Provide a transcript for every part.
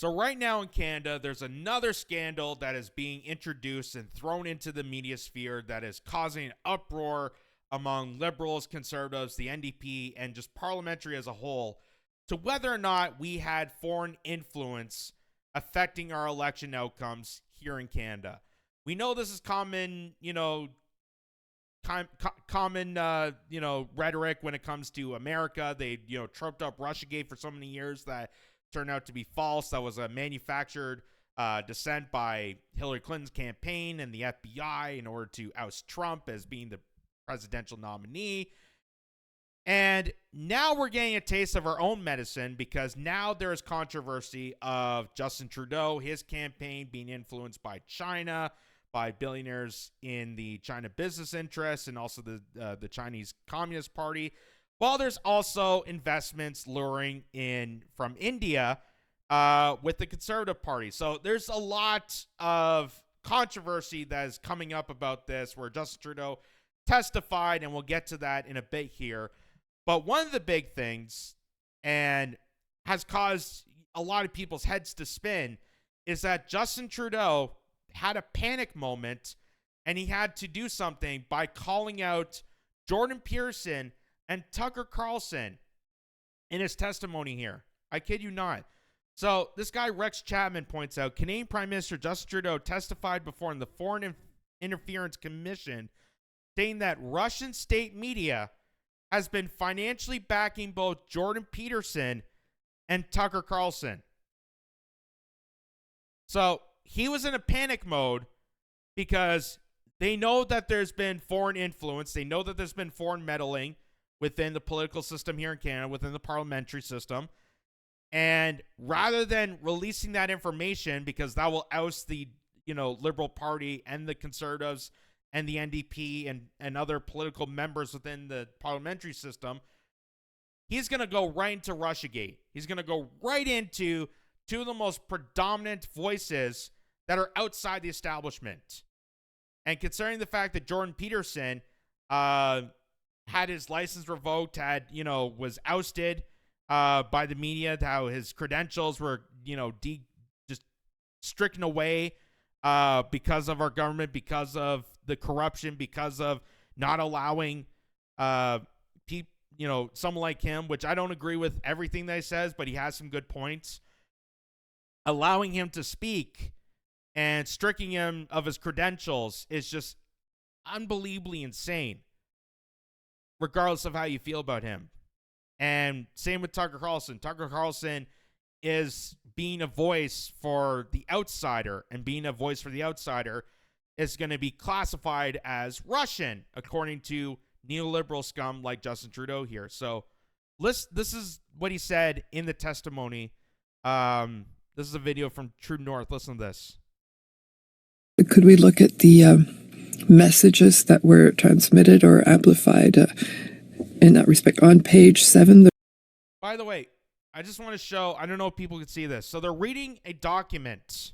So right now in Canada, there's another scandal that is being introduced and thrown into the media sphere that is causing an uproar among liberals, conservatives, the NDP, and just parliamentary as a whole, to whether or not we had foreign influence affecting our election outcomes here in Canada. We know this is common, rhetoric when it comes to America. They, troped up Russiagate for so many years that turned out to be false. That was a manufactured dissent by Hillary Clinton's campaign and the FBI in order to oust Trump as being the presidential nominee. And now we're getting a taste of our own medicine, because now there is controversy of Justin Trudeau, his campaign being influenced by China, by billionaires in the China business interests, and also the Chinese Communist Party, while there's also investments luring in from India with the Conservative Party. So there's a lot of controversy that is coming up about this, where Justin Trudeau testified, and we'll get to that in a bit here. But one of the big things, and has caused a lot of people's heads to spin, is that Justin Trudeau had a panic moment, and he had to do something by calling out Jordan Peterson and Tucker Carlson in his testimony here. I kid you not. So this guy Rex Chapman points out, Canadian Prime Minister Justin Trudeau testified before the Foreign Interference Commission, saying that Russian state media has been financially backing both Jordan Peterson and Tucker Carlson. So he was in a panic mode because they know that there's been foreign influence. They know that there's been foreign meddling within the political system here in Canada, within the parliamentary system. And rather than releasing that information, because that will oust the, Liberal Party and the Conservatives and the NDP and other political members within the parliamentary system, he's going to go right into Russiagate. He's going to go right into two of the most predominant voices that are outside the establishment. And considering the fact that Jordan Peterson had his license revoked, was ousted by the media, how his credentials were, just stricken away because of our government, because of the corruption, because of not allowing someone like him, which I don't agree with everything that he says, but he has some good points, allowing him to speak and stripping him of his credentials is just unbelievably insane, regardless of how you feel about him. And same with Tucker Carlson. Tucker Carlson is being a voice for the outsider, and being a voice for the outsider is going to be classified as Russian, according to neoliberal scum like Justin Trudeau here. So this is what he said in the testimony. This is a video from True North. Listen to this. Could we look at the messages that were transmitted or amplified in that respect? On page 7. By the way, I just want to show, I don't know if people can see this. So they're reading a document.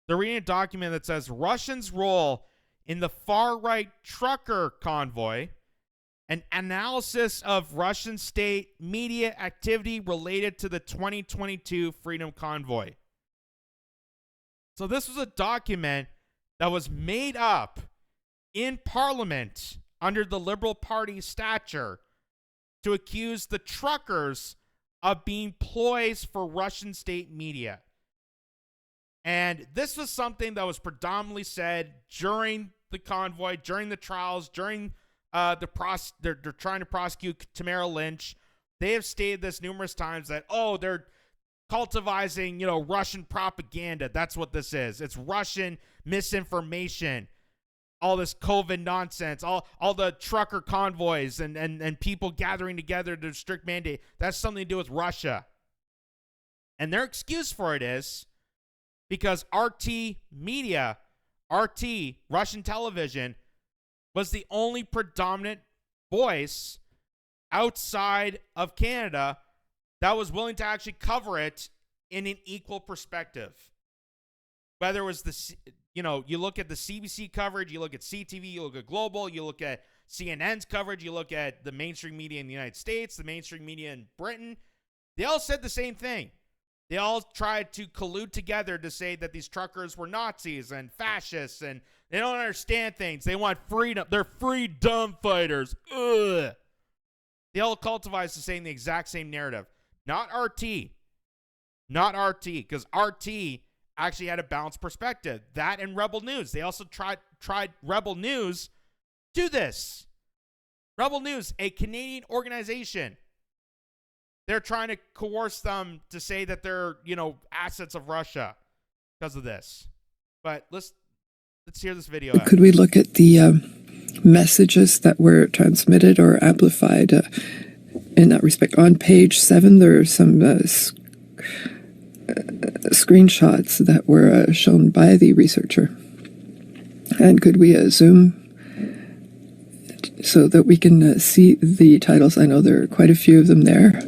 They're reading a document that says Russians' role in the far-right trucker convoy, an analysis of Russian state media activity related to the 2022 Freedom Convoy. So this was a document that was made up in Parliament under the Liberal Party stature to accuse the truckers of being ploys for Russian state media. And this was something that was predominantly said during the convoy, during the trials, during they're trying to prosecute Tamara Lynch. They have stated this numerous times that, they're cultivating, Russian propaganda. That's what this is. It's Russian misinformation. All this COVID nonsense, all the trucker convoys and people gathering together to strict mandate. That's something to do with Russia. And their excuse for it is because RT media, RT, Russian television, was the only predominant voice outside of Canada that was willing to actually cover it in an equal perspective. Whether it was you look at the CBC coverage, you look at CTV, you look at Global, you look at CNN's coverage, you look at the mainstream media in the United States, the mainstream media in Britain, they all said the same thing. They all tried to collude together to say that these truckers were Nazis and fascists and they don't understand things. They want freedom. They're freedom fighters. Ugh. They all cultivized the exact same narrative. Not RT. Not RT, because RT actually had a balanced perspective. That and Rebel News. They also tried Rebel News do this. Rebel News, a Canadian organization. They're trying to coerce them to say that they're, assets of Russia because of this. But let's hear this video out. Could we look at the messages that were transmitted or amplified in that respect? On page 7, there are some screenshots that were shown by the researcher. And could we zoom so that we can see the titles? I know there are quite a few of them there,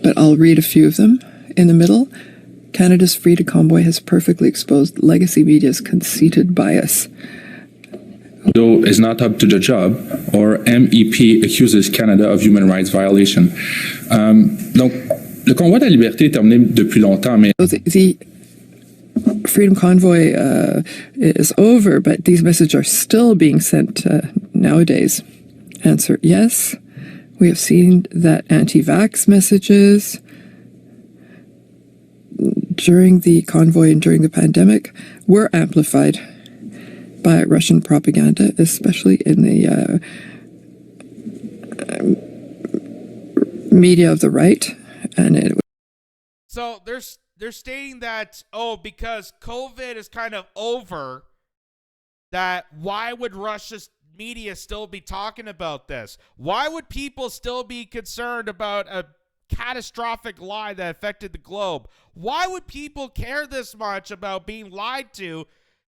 but I'll read a few of them. In the middle, Canada's Freedom Convoy has perfectly exposed legacy media's conceited bias. Trudeau is not up to the job, or MEP accuses Canada of human rights violation. Donc, le convoi de la liberté est terminé depuis longtemps, mais... So the Freedom Convoy is over, but these messages are still being sent nowadays. Answer, yes. We have seen that anti-vax messages during the convoy and during the pandemic were amplified by Russian propaganda, especially in the media of the right. And so they're stating that, because COVID is kind of over, that why would Russia's media still be talking about this? Why would people still be concerned about a catastrophic lie that affected the globe? Why would people care this much about being lied to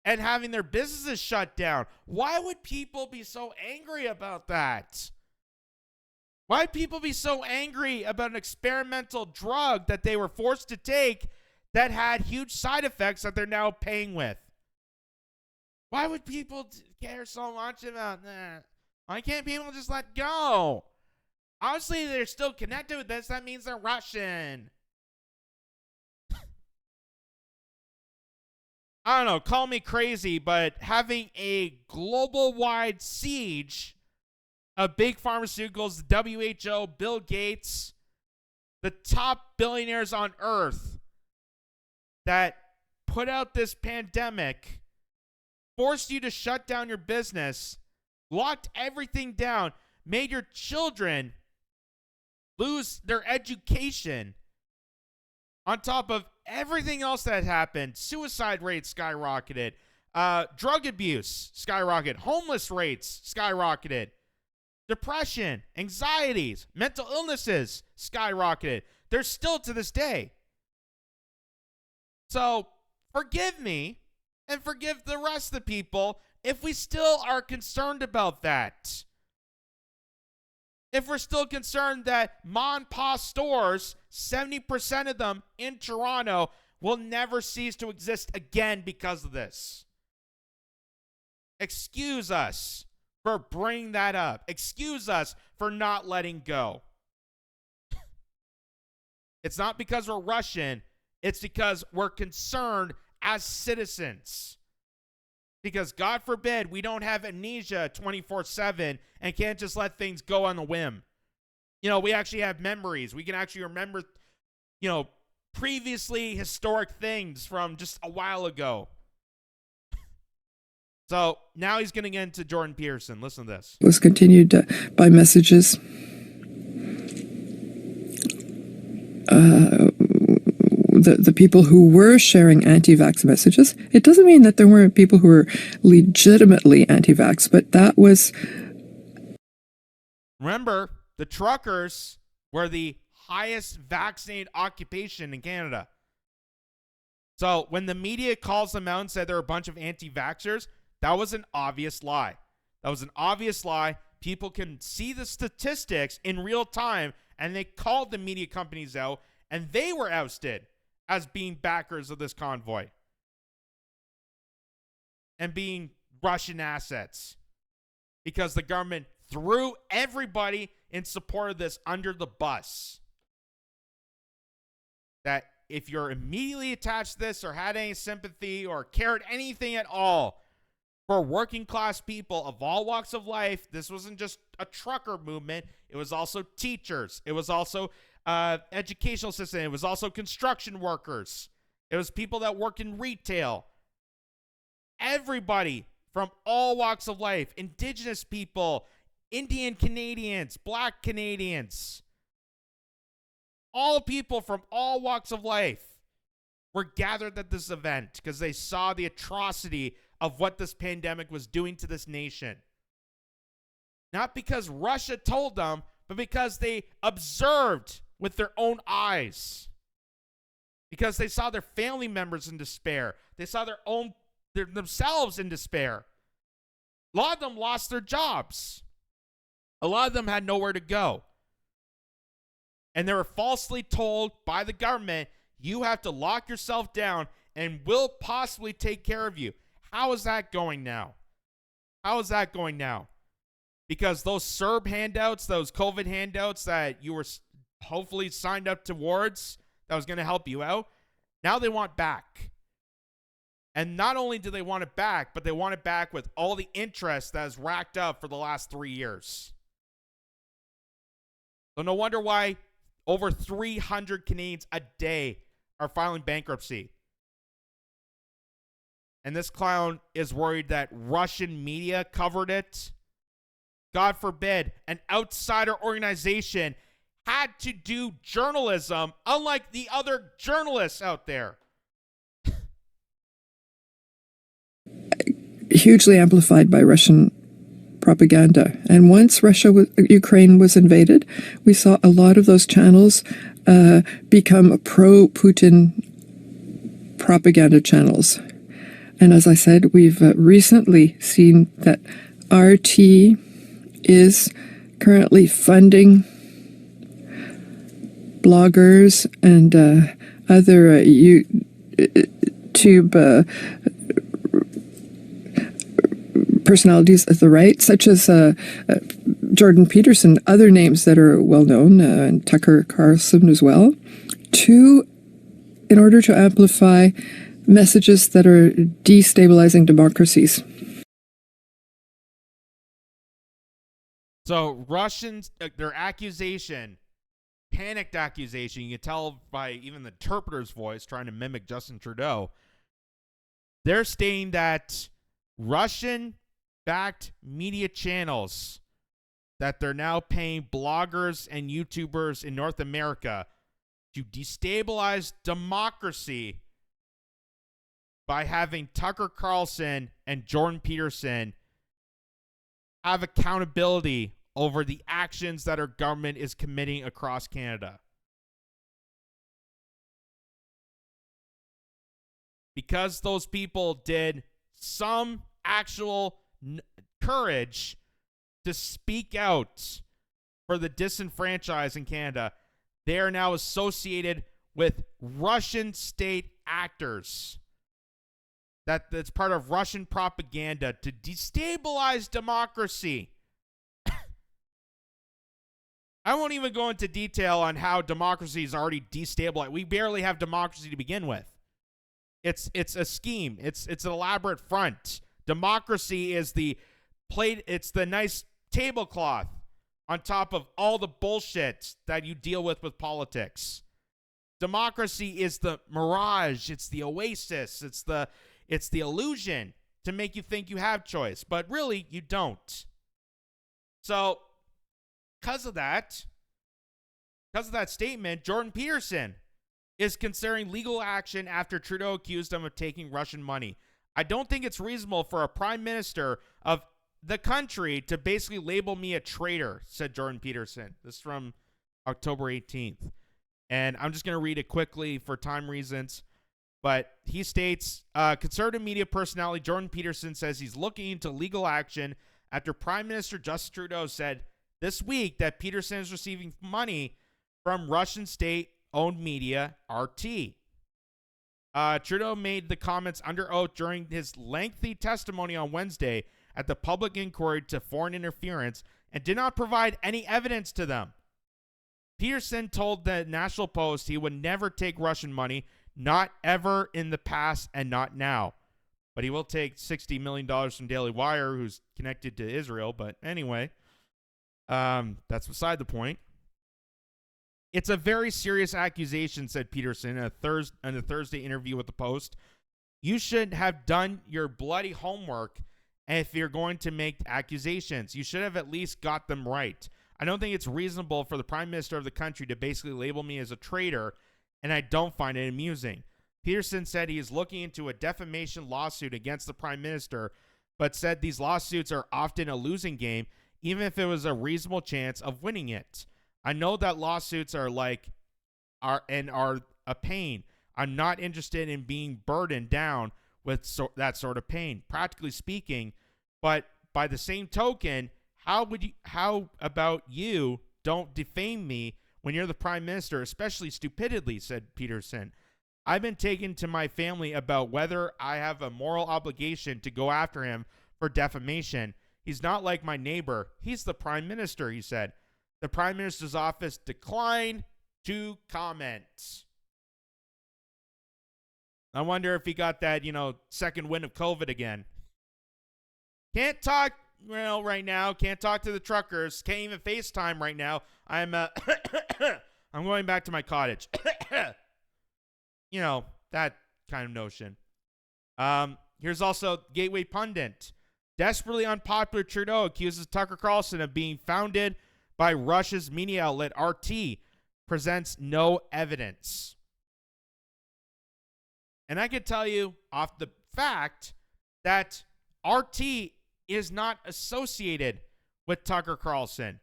and having their businesses shut down? Why would people be so angry about that? Why would people be so angry about an experimental drug that they were forced to take that had huge side effects that they're now paying with? Why would people care so much about that? Why can't people just let go? Obviously, they're still connected with this. That means they're Russian. I don't know, call me crazy, but having a global-wide siege of big pharmaceuticals, the WHO, Bill Gates, the top billionaires on earth that put out this pandemic, forced you to shut down your business, locked everything down, made your children lose their education, on top of everything else that happened. Suicide rates skyrocketed, drug abuse skyrocketed, homeless rates skyrocketed, depression, anxieties, mental illnesses skyrocketed. They're still to this day. So forgive me and forgive the rest of the people if we still are concerned about that. If we're still concerned that mom and pop stores, 70% of them in Toronto, will never cease to exist again because of this. Excuse us for bringing that up. Excuse us for not letting go. It's not because we're Russian. It's because we're concerned as citizens. Because God forbid we don't have amnesia 24/7 and can't just let things go on the whim. We actually have memories. We can actually remember, previously historic things from just a while ago. So now he's going to get into Jordan Peterson. Listen to this. It was continued by messages the people who were sharing anti-vax messages. It doesn't mean that there weren't people who were legitimately anti-vax, but that was... Remember, the truckers were the highest vaccinated occupation in Canada. So when the media calls them out and said they're a bunch of anti-vaxxers, that was an obvious lie. That was an obvious lie. People can see the statistics in real time, and they called the media companies out, and they were ousted as being backers of this convoy and being Russian assets because the government threw everybody in support of this under the bus. That if you're immediately attached to this or had any sympathy or cared anything at all for working class people of all walks of life, this wasn't just a trucker movement. It was also teachers. It was also educational system. It was also construction workers. It was people that work in retail. Everybody from all walks of life, Indigenous people, Indian Canadians, Black Canadians, all people from all walks of life were gathered at this event because they saw the atrocity of what this pandemic was doing to this nation. Not because Russia told them, but because they observed with their own eyes. Because they saw their family members in despair. They saw themselves in despair. A lot of them lost their jobs. A lot of them had nowhere to go. And they were falsely told by the government, you have to lock yourself down and we'll possibly take care of you. How is that going now? How is that going now? Because those CERB handouts, those COVID handouts that you were hopefully signed up towards, that was going to help you out, now they want back. And not only do they want it back, but they want it back with all the interest that has racked up for the last 3 years. So no wonder why over 300 Canadians a day are filing bankruptcy. And this clown is worried that Russian media covered it. God forbid, an outsider organization had to do journalism, unlike the other journalists out there. Hugely amplified by Russian propaganda. And once Ukraine was invaded, we saw a lot of those channels become pro-Putin propaganda channels. And as I said, we've recently seen that RT is currently funding bloggers and other YouTube personalities of the right, such as Jordan Peterson, other names that are well known, and Tucker Carlson as well, in order to amplify messages that are destabilizing democracies. So Russians, their accusation, panicked accusation, you can tell by even the interpreter's voice trying to mimic Justin Trudeau, they're stating that Russian-backed media channels that they're now paying bloggers and YouTubers in North America to destabilize democracy by having Tucker Carlson and Jordan Peterson have accountability over the actions that our government is committing across Canada. Because those people did some actual courage to speak out for the disenfranchised in Canada, they are now associated with Russian state actors. That's part of Russian propaganda to destabilize democracy. I won't even go into detail on how democracy is already destabilized. We barely have democracy to begin with. It's a scheme. It's an elaborate front. Democracy is the plate. It's the nice tablecloth on top of all the bullshit that you deal with politics. Democracy is the mirage. It's the oasis. It's the illusion to make you think you have choice, but really you don't. So, because of that statement, Jordan Peterson is considering legal action after Trudeau accused him of taking Russian money. I don't think it's reasonable for a prime minister of the country to basically label me a traitor, said Jordan Peterson. This is from October 18th. And I'm just going to read it quickly for time reasons. But he states, conservative media personality Jordan Peterson says he's looking into legal action after Prime Minister Justin Trudeau said this week that Peterson is receiving money from Russian state-owned media, RT. Trudeau made the comments under oath during his lengthy testimony on Wednesday at the public inquiry to foreign interference and did not provide any evidence to them. Peterson told the National Post he would never take Russian money, not ever in the past and not now. But he will take $60 million from Daily Wire, who's connected to Israel. But anyway, that's beside the point. It's a very serious accusation, said Peterson in a Thursday interview with the Post. You should have done your bloody homework if you're going to make accusations. You should have at least got them right. I don't think it's reasonable for the Prime Minister of the country to basically label me as a traitor, and I don't find it amusing. Peterson said he is looking into a defamation lawsuit against the Prime Minister, but said these lawsuits are often a losing game, even if it was a reasonable chance of winning it. I know that lawsuits are a pain. I'm not interested in being burdened down with that sort of pain, practically speaking. But by the same token, how about you don't defame me when you're the Prime Minister, especially stupidly, said Peterson. I've been taken to my family about whether I have a moral obligation to go after him for defamation. He's not like my neighbor. He's the Prime Minister, he said. The Prime Minister's office declined to comment. I wonder if he got that, second wind of COVID again. Can't talk, right now. Can't talk to the truckers. Can't even FaceTime right now. I'm going back to my cottage. That kind of notion. Here's also Gateway Pundit. Desperately unpopular Trudeau accuses Tucker Carlson of being founded by Russia's media outlet RT. Presents no evidence. And I can tell you off the fact that RT is not associated with Tucker Carlson.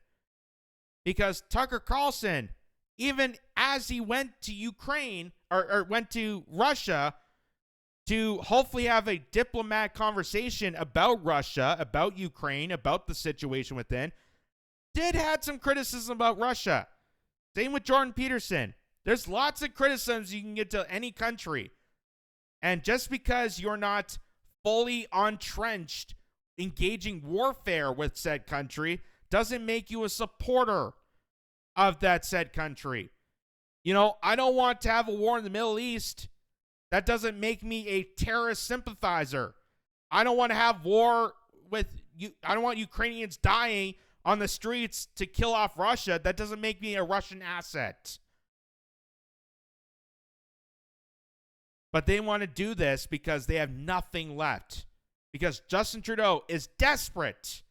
Because Tucker Carlson, even as he went to Ukraine or went to Russia to hopefully have a diplomatic conversation about Russia, about Ukraine, about the situation within, did had some criticism about Russia. Same with Jordan Peterson. There's lots of criticisms you can get to any country. And just because you're not fully entrenched, engaging warfare with said country, doesn't make you a supporter of that said country. I don't want to have a war in the Middle East. That doesn't make me a terrorist sympathizer. I don't want to have war with you. I don't want Ukrainians dying on the streets to kill off Russia. That doesn't make me a Russian asset. But they want to do this because they have nothing left. Because Justin Trudeau is desperate.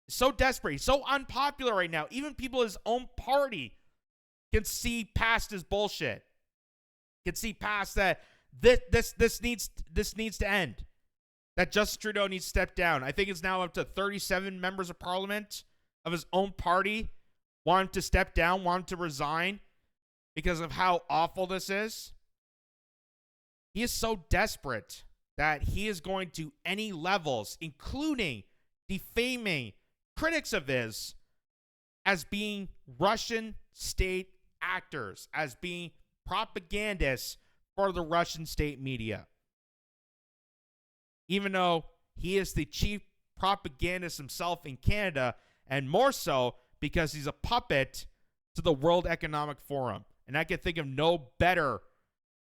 So desperate. He's so unpopular right now. Even people in his own party can see past his bullshit. Can see past that. This needs to end. That Justin Trudeau needs to step down. I think it's now up to 37 members of parliament of his own party want him to step down, want him to resign because of how awful this is. He is so desperate that he is going to any levels, including defaming critics of his as being Russian state actors, as being propagandists for the Russian state media. Even though he is the chief propagandist himself in Canada, and more so because he's a puppet to the World Economic Forum. And I can think of no better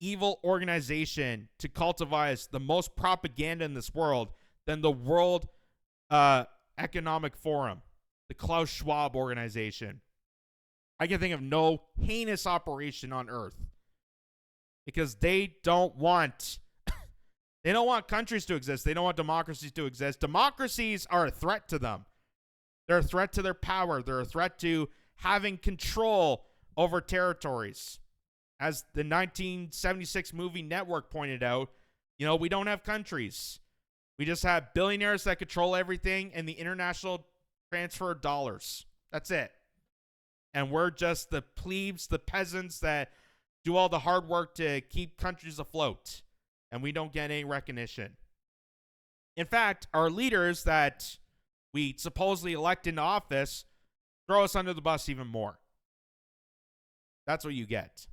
evil organization to cultivate the most propaganda in this world than the World Economic Forum, the Klaus Schwab organization. I can think of no heinous operation on earth because they don't want countries to exist. They don't want democracies to exist. Democracies are a threat to them. They're a threat to their power. They're a threat to having control over territories. As the 1976 movie Network pointed out, we don't have countries. We just have billionaires that control everything and the international transfer of dollars. That's it. And we're just the plebes, the peasants that do all the hard work to keep countries afloat. And we don't get any recognition. In fact, our leaders that we supposedly elect into office throw us under the bus even more. That's what you get.